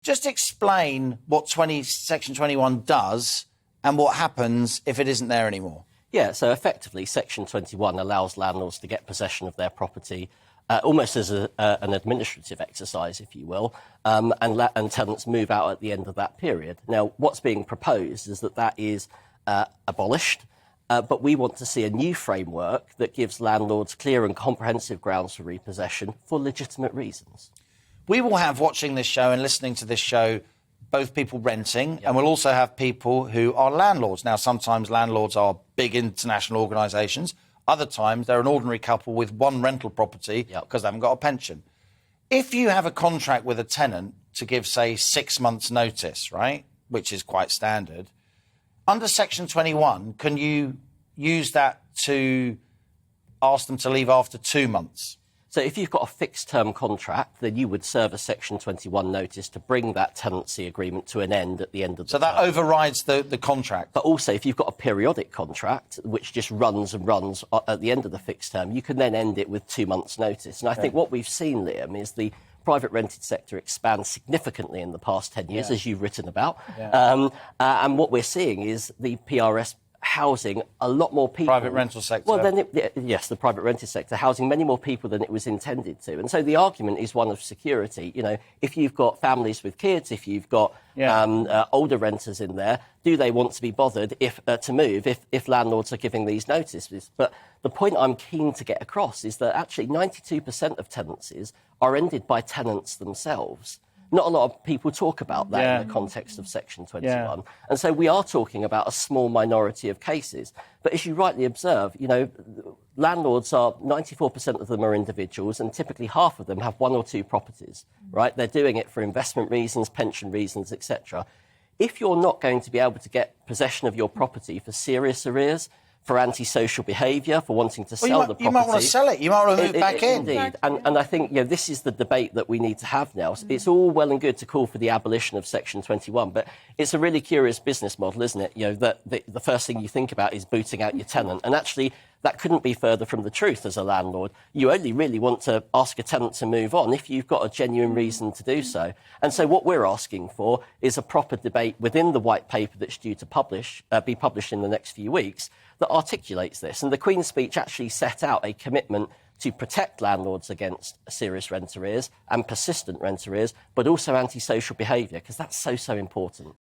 Just explain what Section 21 does and what happens if it isn't there anymore. Yeah, so effectively, Section 21 allows landlords to get possession of their property almost as an administrative exercise, if you will, and tenants move out at the end of that period. Now, what's being proposed is that is abolished, but we want to see a new framework that gives landlords clear and comprehensive grounds for repossession for legitimate reasons. We will have, watching this show and listening to this show, both people renting, and we'll also have people who are landlords. Now, sometimes landlords are big international organisations. Other times, they're an ordinary couple with one rental property because they haven't got a pension. If you have a contract with a tenant to give, say, 6 months' notice, right, which is quite standard, under Section 21, can you use that to ask them to leave after 2 months? So if you've got a fixed-term contract, then you would serve a Section 21 notice to bring that tenancy agreement to an end at the end of the term. So that overrides the contract? But also, if you've got a periodic contract, which just runs and runs at the end of the fixed term, you can then end it with 2 months' notice. And I think what we've seen, Liam, is the private rented sector expand significantly in the past 10 years, as you've written about. And what we're seeing is the PRS housing a lot more people. Private rental sector. Well, yes, the private rented sector housing many more people than it was intended to. And so the argument is one of security. You know, if you've got families with kids, if you've got older renters in there, do they want to be bothered to move if landlords are giving these notices? But the point I'm keen to get across is that actually 92% of tenancies are ended by tenants themselves. Not a lot of people talk about that in the context of Section 21. And so we are talking about a small minority of cases. But as you rightly observe, you know, landlords are, 94% of them are individuals, and typically half of them have 1 or 2 properties, right? They're doing it for investment reasons, pension reasons, etc. If you're not going to be able to get possession of your property for serious arrears, for antisocial behaviour, for wanting to sell the property. You might want to sell it. You might want to move back in. Indeed. And I think this is the debate that we need to have now. It's all well and good to call for the abolition of Section 21, but it's a really curious business model, isn't it? You know, that the first thing you think about is booting out your tenant. And actually, that couldn't be further from the truth as a landlord. You only really want to ask a tenant to move on if you've got a genuine reason to do so. And so what we're asking for is a proper debate within the white paper that's due to be published in the next few weeks that articulates this. And the Queen's speech actually set out a commitment to protect landlords against serious rent arrears and persistent rent arrears, but also antisocial behaviour, because that's so important.